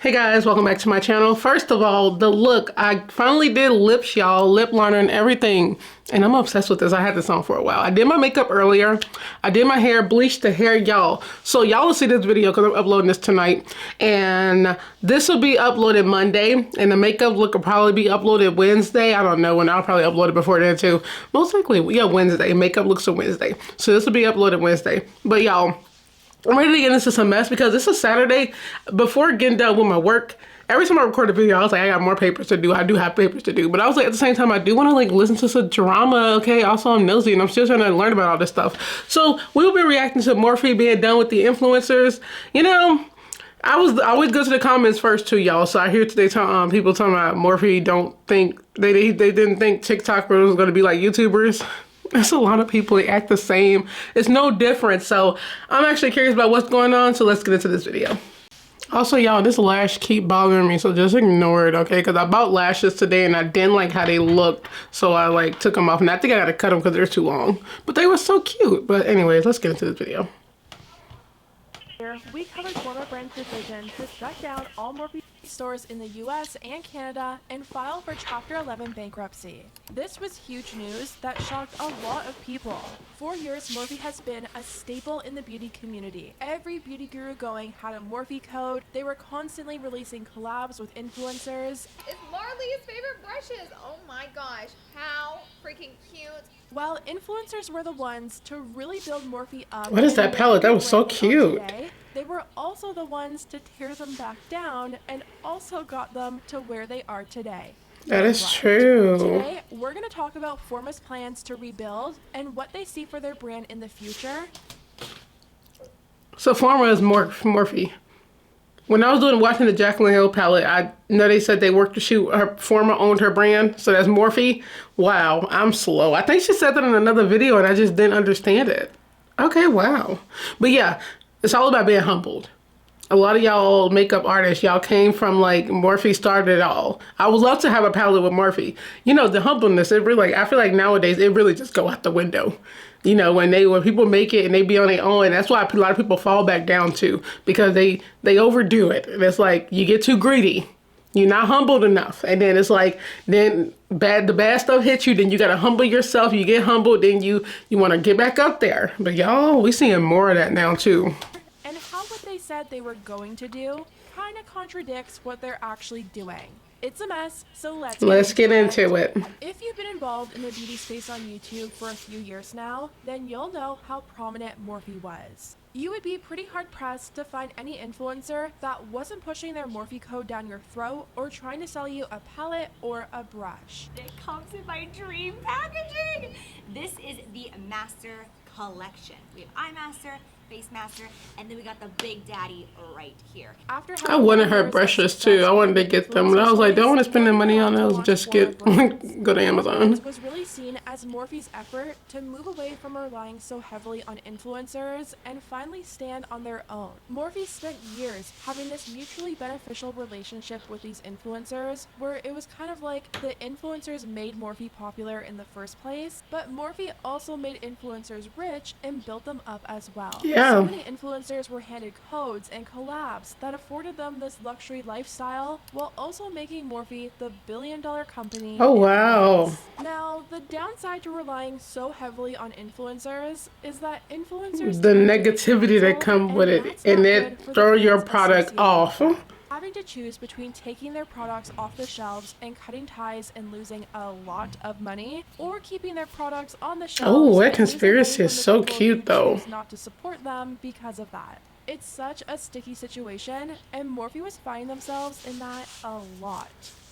Hey guys, welcome back to my channel. First of all, the look. I finally did lips, y'all. Lip liner and everything. And I'm obsessed with this. I had this on for a while. I did my makeup earlier. I did my hair, bleached the hair, y'all. So y'all will see this video because I'm uploading this tonight. And this will be uploaded Monday. And the makeup look will probably be uploaded Wednesday. I don't know when. I'll probably upload it before then too. Most likely, yeah, Wednesday. Makeup looks are Wednesday. So this will be uploaded Wednesday. But y'all, I'm ready to get into some mess because this is Saturday. Before getting done with my work, every time I record a video, I was like, I got more papers to do. I do have papers to do. But I was like, at the same time, I do want to like listen to some drama, okay? Also, I'm nosy and I'm still trying to learn about all this stuff. So we'll be reacting to Morphe being done with the influencers. You know, I always go to the comments first too, y'all. So I hear today people talking about Morphe don't think, they didn't think Tik Tokers was going to be like YouTubers. There's a lot of people, they act the same. It's no different. So I'm actually curious about what's going on. So let's get into this video. Also, y'all, this lash keep bothering me. So just ignore it, okay? Because I bought lashes today and I didn't like how they looked. So I like took them off. And I think I got to cut them because they're too long. But they were so cute. But anyways, let's get into this video. We covered former brand's decision to shut down all Morphe stores in the US and Canada and file for Chapter 11 bankruptcy. This was huge news that shocked a lot of people. For years, Morphe has been a staple in the beauty community. Every beauty guru going had a Morphe code. They were constantly releasing collabs with influencers. It's Marley's favorite brushes. Oh my gosh, how freaking cute. While influencers were the ones to really build Morphe up. What is that palette? That was so cute. Today, they were also the ones to tear them back down and also got them to where they are today. That is true. Today, we're going to talk about Forma's plans to rebuild and what they see for their brand in the future. So Forma is Morphe. When I was watching the Jaclyn Hill palette, I know they said they worked to shoot her. Forma owned her brand, so that's Morphe. Wow, I'm slow. I think she said that in another video and I just didn't understand it. Okay, wow. But yeah, it's all about being humbled. A lot of y'all makeup artists, y'all came from like Morphe started it all. I would love to have a palette with Morphe. You know, the humbleness, it really, I feel like nowadays it really just go out the window. You know, when people make it and they be on their own, that's why a lot of people fall back down too, because they overdo it. And it's like you get too greedy. You're not humbled enough. And then it's like, then the bad stuff hits you, then you gotta humble yourself. You get humbled, then you wanna get back up there. But y'all, we seeing more of that now too. And how what they said they were going to do kind of contradicts what they're actually doing. It's a mess, so let's get into it. If you've been involved in the beauty space on YouTube for a few years now, then you'll know how prominent Morphe was. You would be pretty hard-pressed to find any influencer that wasn't pushing their Morphe code down your throat or trying to sell you a palette or a brush. It comes in my dream packaging! This is the Master Collection. We have Eye Master, Face Master, and then we got the Big Daddy right here. I wanted her brushes too. I wanted to get them, and I was like, don't want to spend the money on those. Just go to Amazon. It was really seen as Morphe's effort to move away from relying so heavily on influencers and finally stand on their own. Morphe spent years having this mutually beneficial relationship with these influencers, where it was kind of like the influencers made Morphe popular in the first place, but Morphe also made influencers rich and built them up as well. Yeah. So many influencers were handed codes and collabs that afforded them this luxury lifestyle while also making Morphe the billion-dollar company. Oh, wow. Now, the downside to relying so heavily on influencers is that influencers... The negativity that come with it, and it throw your product off. Having to choose between taking their products off the shelves and cutting ties and losing a lot of money, or keeping their products on the shelves. Oh, that conspiracy is so cute though. Not to support them because of that. It's such a sticky situation, and Morphe was finding themselves in that a lot.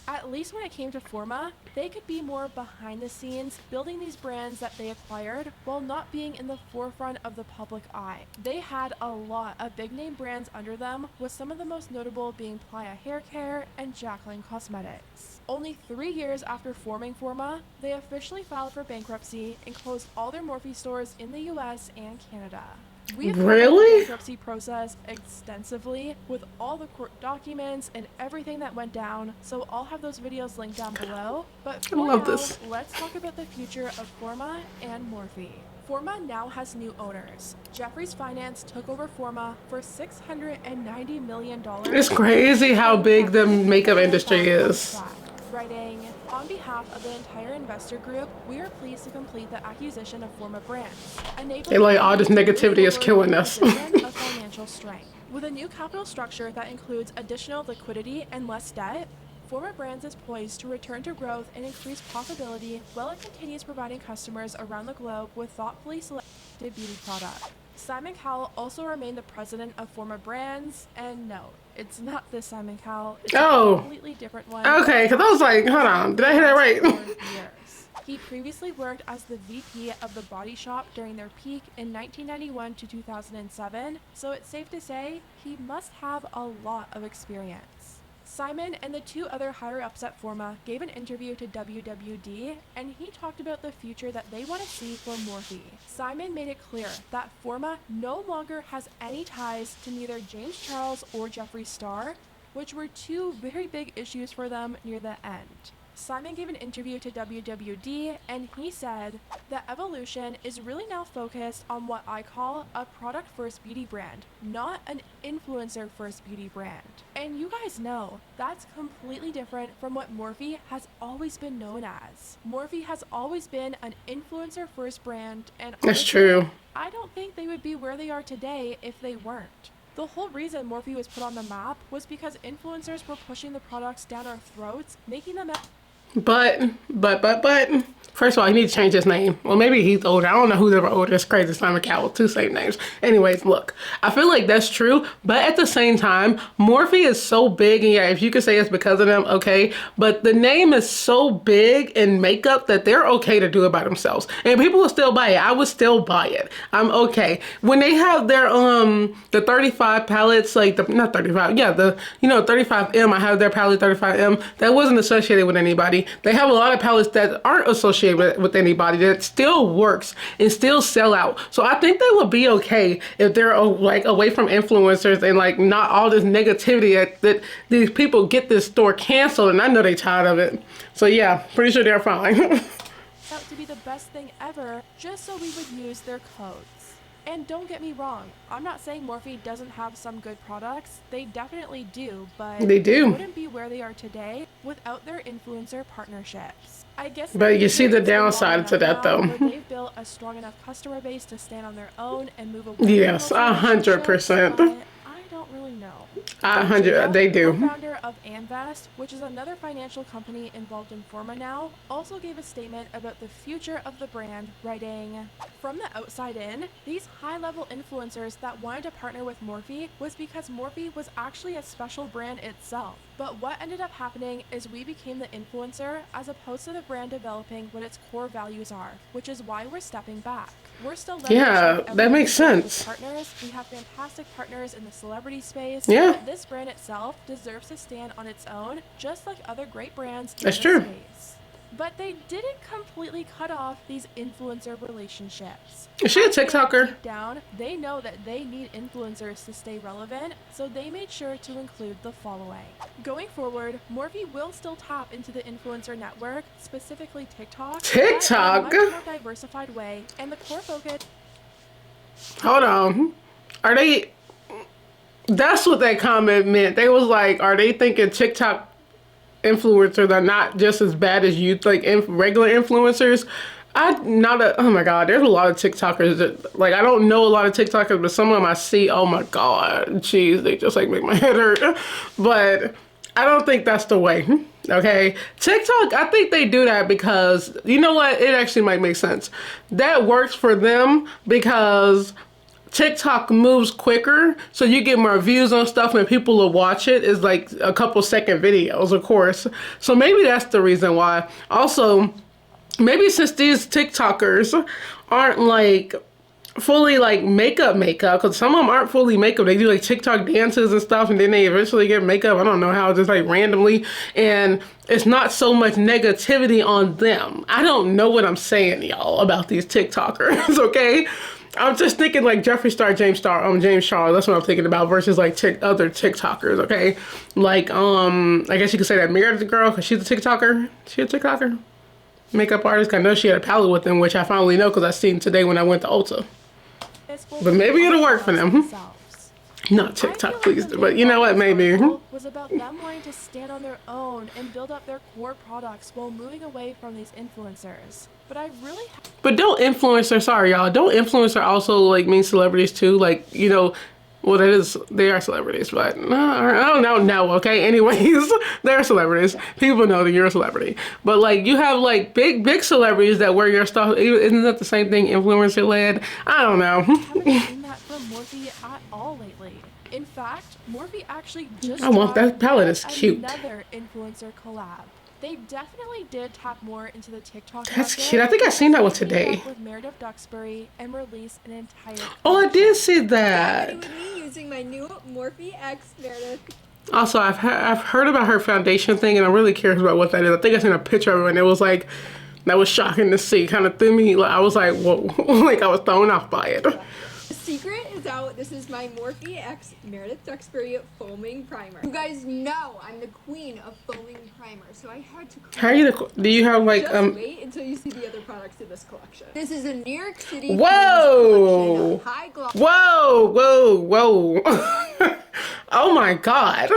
At least when it came to Forma, they could be more behind the scenes, building these brands that they acquired while not being in the forefront of the public eye. They had a lot of big name brands under them, with some of the most notable being Playa Hair Care and Jaclyn Cosmetics. Only 3 years after forming Forma, they officially filed for bankruptcy and closed all their Morphe stores in the US and Canada. We've covered the Really? bankruptcy process extensively with all the court documents and everything that went down, so I'll have those videos linked down below. But for love now, this. let's talk about the future of Forma and Morphe. Forma now has new owners. Jeffries Finance took over Forma for $690 million. It's crazy how big the makeup industry is. Writing, on behalf of the entire investor group, we are pleased to complete the acquisition of Forma Brands. They like, all this negativity is killing us. of financial strength. With a new capital structure that includes additional liquidity and less debt, Forma Brands is poised to return to growth and increase profitability while it continues providing customers around the globe with thoughtfully selected beauty products. Simon Cowell also remained the president of Forma Brands, and no, it's not this Simon Cowell, it's a completely different one. Okay, because I was like, hold on, did I hear that right? Years. He previously worked as the VP of the Body Shop during their peak in 1991 to 2007, so it's safe to say he must have a lot of experience. Simon and the two other higher-ups at Forma gave an interview to WWD, and he talked about the future that they want to see for Morphe. Simon made it clear that Forma no longer has any ties to neither James Charles or Jeffree Star, which were two very big issues for them near the end. Simon gave an interview to WWD, and he said, "The evolution is really now focused on what I call a product-first beauty brand, not an influencer-first beauty brand." And you guys know, that's completely different from what Morphe has always been known as. Morphe has always been an influencer-first brand, and That's honestly, true. I don't think they would be where they are today if they weren't. The whole reason Morphe was put on the map was because influencers were pushing the products down our throats, making them But, first of all, he needs to change his name. Well, maybe he's older. I don't know who's ever older. It's crazy. Simon Cowell, two same names. Anyways, look, I feel like that's true. But at the same time, Morphe is so big. And yeah, if you could say it's because of them, okay. But the name is so big in makeup that they're okay to do it by themselves. And people will still buy it. I would still buy it. I'm okay. When they have their, the 35 palettes, like not 35, yeah, 35M, I have their palette 35M. That wasn't associated with anybody. They have a lot of palettes that aren't associated with anybody that still works and still sell out. So I think they would be okay if they're like away from influencers and like not all this negativity that these people get this store canceled, and I know they're tired of it. So yeah, pretty sure they're fine. out to be the best thing ever just so we would use their codes. And don't get me wrong, I'm not saying Morphe doesn't have some good products. They definitely do, but They do. wouldn't be where they are today without their influencer partnerships. I guess. But you see the they've been long downside enough to that, now though. where they've built a strong enough customer base to stand on their own and move away. Yes, from those 100%. relationships, but I don't really know. 100, they do. Co-founder of Amvest, which is another financial company involved in Forma now, also gave a statement about the future of the brand, writing, "From the outside in, these high-level influencers that wanted to partner with Morphe was because Morphe was actually a special brand itself. But what ended up happening is we became the influencer as opposed to the brand developing what its core values are, which is why we're stepping back. We're still Yeah, leveraging that makes everything with sense. partners. We have fantastic partners in the celebrity space. Yeah. But this brand itself deserves to stand on its own, just like other great brands in That's this true. space." But they didn't completely cut off these influencer relationships. Is she a I think TikToker? Deep down, they know that they need influencers to stay relevant, so they made sure to include the following. Going forward, Morphe will still tap into the influencer network, specifically TikTok, TikTok? but in a much more diversified way, and the core focus. Hold on. Are they... That's what that comment meant. They was like, are they thinking TikTok influencers are not just as bad as you like regular influencers? Oh my god, there's a lot of TikTokers that, like, I don't know a lot of TikTokers, but some of them I see, oh my god, jeez, they just like make my head hurt. But I don't think that's the way. Okay, TikTok, I think they do that because, you know what, it actually might make sense. That works for them because TikTok moves quicker, so you get more views on stuff and people will watch it. It's like a couple second videos, of course. So maybe that's the reason why. Also, maybe since these TikTokers aren't like fully like makeup, because some of them aren't fully makeup. They do like TikTok dances and stuff, and then they eventually get makeup. I don't know how, just like randomly. And it's not so much negativity on them. I don't know what I'm saying, y'all, about these TikTokers, okay? I'm just thinking like Jeffree Star, James Charles. That's what I'm thinking about versus like other TikTokers. Okay, like I guess you could say that Meredith girl because she's a TikToker. She a TikToker, makeup artist. I know she had a palette with them, which I finally know because I seen today when I went to Ulta. But maybe it'll work for them. Not TikTok, please. But you know what? Maybe. Was about them wanting to stand on their own and build up their core products while moving away from these influencers. But I really. But don't influencer. Sorry, y'all. Don't influencer also like mean celebrities too? Like you know. Well, that is, they are celebrities, but I don't know, okay? Anyways, they're celebrities. People know that you're a celebrity. But, like, you have, like, big celebrities that wear your stuff. Isn't that the same thing, influencer-led? I don't know. I haven't seen that from Morphe at all lately. In fact, Morphe actually just I want that palette. It's cute. Another influencer collab. They definitely did tap more into the TikTok. That's cute. I think I seen that one today. With Meredith Duxbury and released an entire. Oh, I did see that. With me using my new Morphe X Meredith. Also, I've heard about her foundation thing, and I'm really curious about what that is. I think I seen a picture of it, and it was like, that was shocking to see. Kind of threw me. Like, I was like, whoa, like I was thrown off by it. The secret is out. This is my Morphe X Meredith Duxbury foaming primer. You guys know I'm the queen of foaming primer, so I had to. How are you? Do you have like Just wait until you see the other products in this collection. This is a New York City. Whoa! High gloss. Whoa! Oh my God!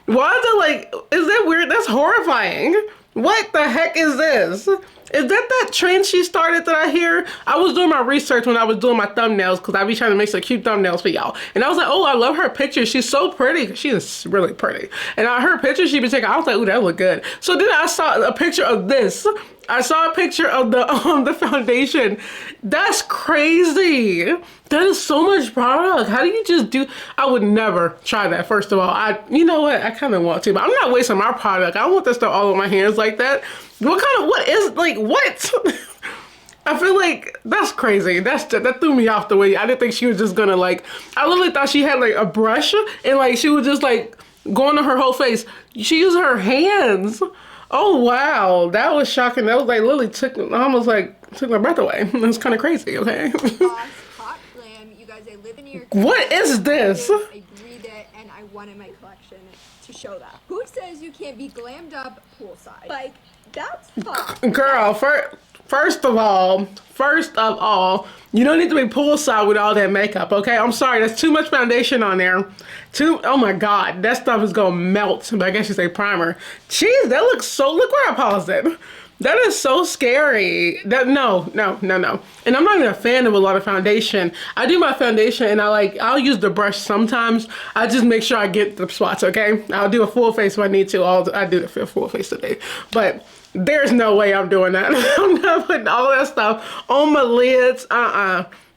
Why is it like? Is that weird? That's horrifying. What the heck is this? Is that trend she started that I hear? I was doing my research when I was doing my thumbnails because I be trying to make some cute thumbnails for y'all. And I was like, oh, I love her picture. She's so pretty. She is really pretty. And her picture she be taking, I was like, ooh, that look good. So then I saw a picture of this. I saw a picture of the foundation. That's crazy. That is so much product. How do you just do? I would never try that. First of all, you know what? I kind of want to, but I'm not wasting my product. I don't want that stuff all over my hands like that. What I feel like that's crazy. That threw me off the way. I didn't think she was just gonna like, I literally thought she had like a brush and like she was just like going on her whole face. She used her hands. Oh wow, that was shocking. That was like literally took my breath away. It was kind of crazy, okay? Hot glam. You guys, I live in New York. What is this? I breathe it and I wanted my collection to show that. Who says you can't be glammed up poolside? Like, that's hot. Girl, first of all, you don't need to be poolside with all that makeup, okay? I'm sorry, that's too much foundation on there. Oh my God, that stuff is gonna melt. But I guess you say primer. Jeez, that looks so, look where I paused it. That is so scary. No. And I'm not even a fan of a lot of foundation. I do my foundation and I'll use the brush sometimes. I just make sure I get the spots, okay? I'll do a full face if I need to. I do the full face today. But there's no way I'm doing that. I'm not putting all that stuff on my lids.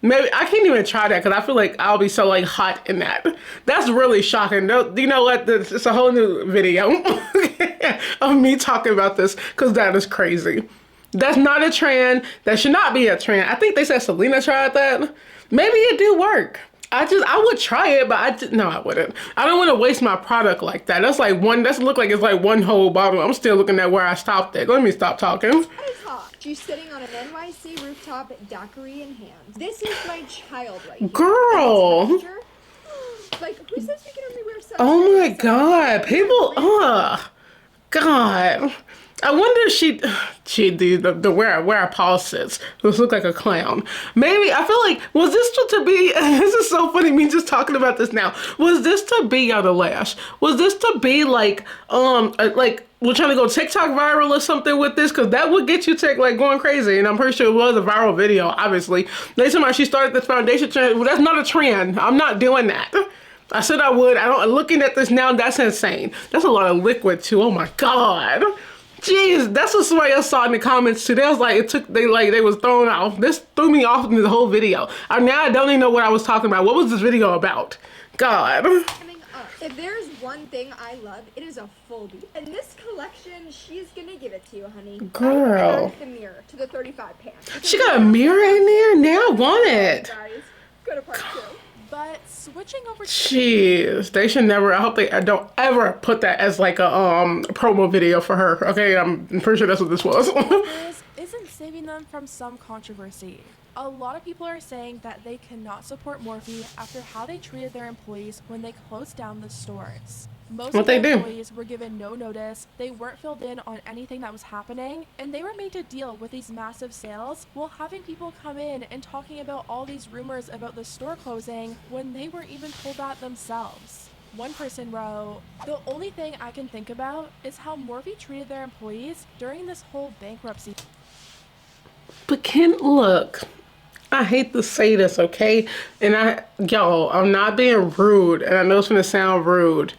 Maybe I can't even try that because I feel like I'll be so like hot in that. That's really shocking. You know what? It's a whole new video of me talking about this because that is crazy. That's not a trend. That should not be a trend. I think they said Selena tried that. Maybe it do work. I would try it, but no, I wouldn't. I don't want to waste my product like that. That's look like it's like one whole bottle. I'm still looking at where I stopped it. Let me stop talking. That is hot. She's sitting on an NYC rooftop, daiquiri in hand. This is my child right here. Girl. Like, who says we can only wear sunscreen? Oh my God. People, God. I wonder if the where Paul sits. This look like a clown. Maybe, I feel like, was this to be, this is so funny, me just talking about this now. Was this to be on the lash? Was this to be like we're trying to go TikTok viral or something with this? Cause that would get you like going crazy. And I'm pretty sure it was a viral video, obviously. They said she started this foundation trend. Well, that's not a trend. I'm not doing that. I said I would. Looking at this now, that's insane. That's a lot of liquid too. Oh my God. Jeez, that's what somebody else saw in the comments too. They was like, they was thrown off. This threw me off in the whole video. Now I don't even know what I was talking about. What was this video about? God. If there's one thing I love, it is a full beat. And this collection, she's gonna give it to you, honey. Girl. I the mirror to the 35 pants. She got a mirror in there? Now I want it. Guys, go to part 2. But switching over to Jeez, they should never, I hope they don't ever put that as like a promo video for her. Okay, I'm pretty sure that's what this was. isn't saving them from some controversy. A lot of people are saying that they cannot support Morphe after how they treated their employees when they closed down the stores. Most of the employees were given no notice, they weren't filled in on anything that was happening, and they were made to deal with these massive sales while having people come in and talking about all these rumors about the store closing when they weren't even told that themselves. One person wrote, "The only thing I can think about is how Morphe treated their employees during this whole bankruptcy." But look, I hate to say this, okay? And y'all, I'm not being rude, and I know it's gonna sound rude.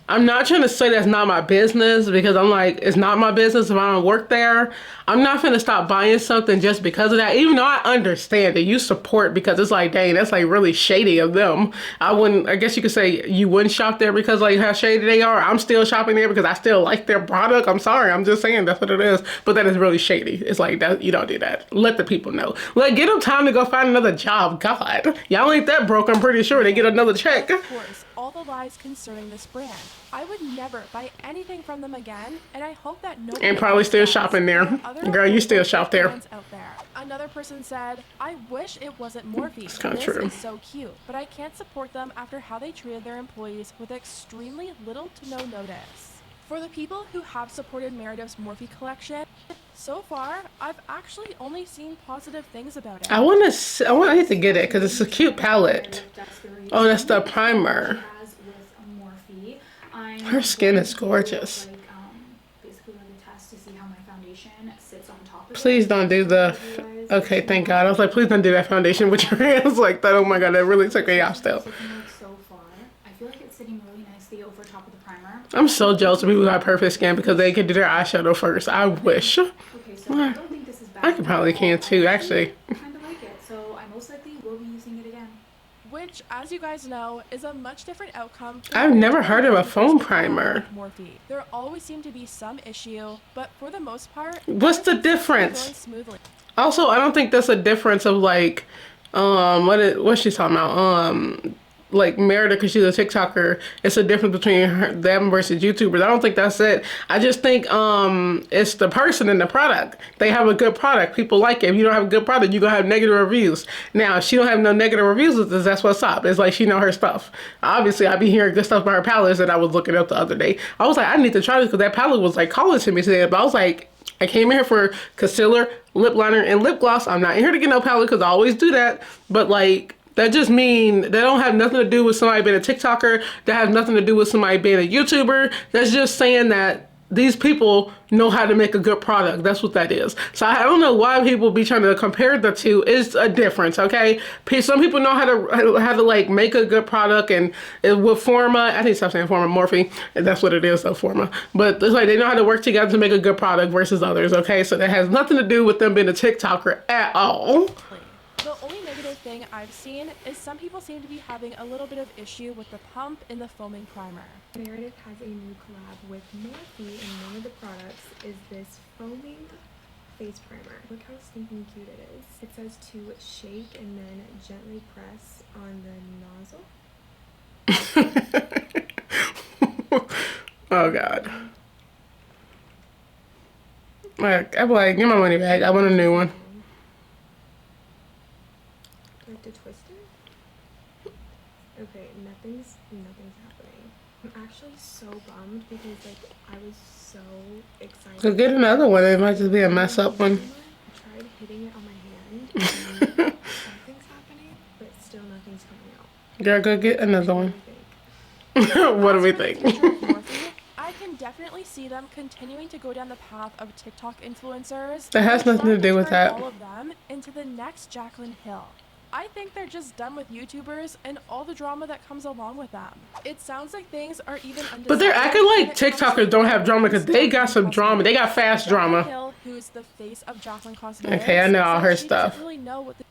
I'm not trying to say that's not my business, because I'm like, it's not my business if I don't work there. I'm not finna stop buying something just because of that, even though I understand that you support, because it's like, dang, that's like really shady of them. I guess you could say you wouldn't shop there because like how shady they are. I'm still shopping there because I still like their product. I'm sorry, I'm just saying that's what it is. But that is really shady. It's like, that you don't do that. Let the people know. Like, get them time to go find another job. God, y'all ain't that broke. I'm pretty sure they get another check. Of course, all the lies concerning this brand. I would never buy anything from them again, and I hope that nobody and probably still shopping there. Girl, you still shop there. Out there. Another person said, "I wish it wasn't Morphe. It's kind of This true. is so cute, but I can't support them after how they treated their employees with extremely little to no notice." For the people who have supported Meredith's Morphe collection, so far, I've actually only seen positive things about it. I need to get it because it's a cute palette. Oh, that's the primer. Her skin is gorgeous. Please don't do the... Okay, thank God. I was like, please don't do that foundation with your hands like that. Oh my God, that really took me off still. I feel like it's sitting really nicely over top of the primer. I'm so jealous of people who have perfect skin because they can do their eyeshadow first. I wish. Okay, so I don't think this is bad. I could probably can too, actually. I kind of like it, so I most likely will be using it again. Which, as you guys know, is a much different outcome. I've never heard of a foam primer. Morphe. There always seemed to be some issue, but for the most part, what's the difference? going smoothly. Also, I don't think that's a difference of like, what's she talking about? Like Meredith, because she's a TikToker, it's a difference between them versus YouTubers. I don't think that's it. I just think it's the person and the product. They have a good product. People like it. If you don't have a good product, you're going to have negative reviews. Now, if she don't have no negative reviews with this, that's what's up. It's like she know her stuff. Obviously, I be hearing good stuff about her palettes that I was looking up the other day. I was like, I need to try this because that palette was like calling to me today. But I was like, I came in here for concealer, lip liner, and lip gloss. I'm not in here to get no palette because I always do that. But like, that just mean that don't have nothing to do with somebody being a TikToker. That has nothing to do with somebody being a YouTuber. That's just saying that these people know how to make a good product. That's what that is. So I don't know why people be trying to compare the two. It's a difference, okay? Some people know how to like make a good product, and with Forma, I need to stop saying Forma, Morphe. That's what it is, though, Forma. But it's like they know how to work together to make a good product versus others, okay? So that has nothing to do with them being a TikToker at all. The only negative thing I've seen is some people seem to be having a little bit of issue with the pump in the foaming primer. Meredith has a new collab with Morphe, and one of the products is this foaming face primer. Look how stinking cute it is. It says to shake and then gently press on the nozzle. Oh God. I'm like, give my money back. I want a new one. Do I have to twist it? Okay, nothing's happening. I'm actually so bummed because like I was so excited. So get another one. It might just be a mess up one. I tried hitting it on my hand. And something's happening, but still nothing's coming out. Girl, go get another one. What do we think? I can definitely see them continuing to go down the path of TikTok influencers. That has nothing to do with that. All of them into the next Jaclyn Hill. I think they're just done with YouTubers and all the drama that comes along with them. It sounds like things are even But they're acting like TikTokers don't have drama because they got some drama. They got fast drama. Hill, who's the face of Jaclyn Cosmetics, okay, I know all her stuff. doesn't really know what the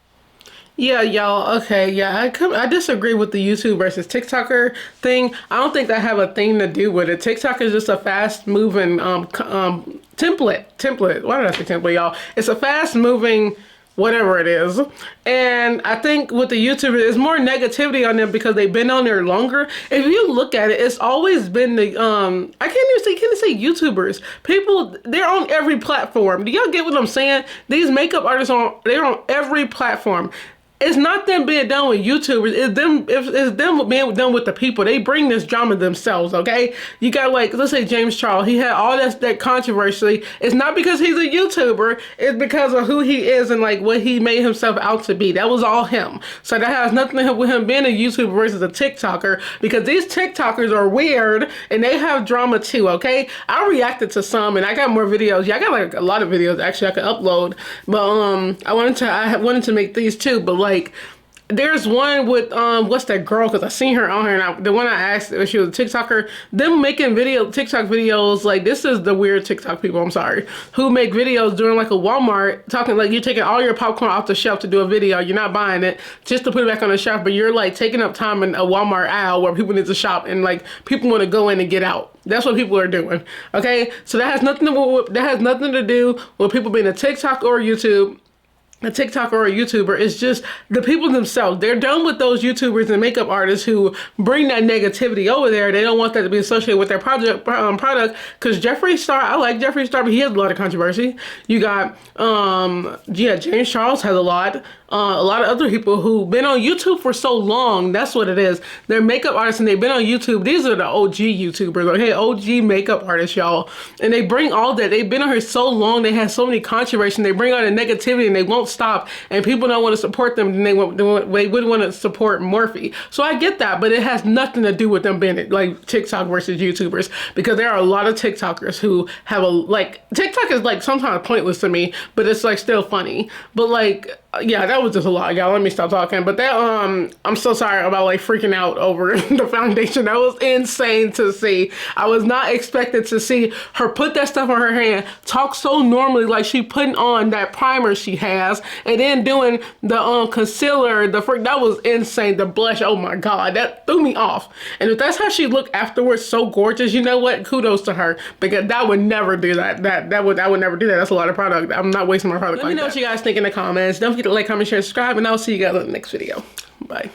Yeah, y'all. Okay, yeah, I disagree with the YouTube versus TikToker thing. I don't think that have a thing to do with it. TikTok is just a fast-moving template. Why did I say template, y'all? It's a fast-moving whatever it is. And I think with the YouTubers, there's more negativity on them because they've been on there longer. If you look at it, it's always been the I can't say YouTubers. People, they're on every platform. Do y'all get what I'm saying? These makeup artists they're on every platform. It's not them being done with YouTubers. It's them being done with the people. They bring this drama themselves, okay? You got like, let's say James Charles. He had all that controversy. It's not because he's a YouTuber. It's because of who he is and like what he made himself out to be. That was all him. So that has nothing to do with him being a YouTuber versus a TikToker, because these TikTokers are weird and they have drama too, okay? I reacted to some and I got more videos. Yeah, I got like a lot of videos actually I could upload. But I wanted to make these too, but like, there's one with what's that girl, because I seen her on here, and the one I asked if she was a TikToker, them making TikTok videos, like, this is the weird TikTok people, I'm sorry, who make videos during like a Walmart, talking like you're taking all your popcorn off the shelf to do a video. You're not buying it just to put it back on the shelf, but you're like taking up time in a Walmart aisle where people need to shop, and like people want to go in and get out. That's what people are doing, okay? So that has nothing to do with people being a TikTok or YouTube. A TikToker or a YouTuber. Is just the people themselves. They're done with those YouTubers and makeup artists who bring that negativity over there. They don't want that to be associated with their product. Because Jeffree Star, I like Jeffree Star, but he has a lot of controversy. You got, James Charles has a lot. A lot of other people who've been on YouTube for so long. That's what it is. They're makeup artists and they've been on YouTube. These are the OG YouTubers, okay? OG makeup artists, y'all. And they bring all that. They've been on here so long. They have so many controversies. They bring on the negativity and they won't stop. And people don't want to support them. And they wouldn't want to support Morphe. So I get that, but it has nothing to do with them being like TikTok versus YouTubers, because there are a lot of TikTokers who have TikTok is like sometimes pointless to me, but it's like still funny. But like, yeah, that was just a lot, y'all. Let me stop talking. But that, I'm so sorry about like freaking out over the foundation. That was insane to see. I was not expected to see her put that stuff on her hand, talk so normally like she putting on that primer she has, and then doing the concealer, that was insane. The blush, oh my God, that threw me off. And if that's how she looked afterwards, so gorgeous, you know what? Kudos to her, because that would never do that. I would never do that. That's a lot of product. I'm not wasting my product. Let me know what you guys think in the comments. Don't forget to like, comment, share, subscribe, and I'll see you guys in the next video. Bye.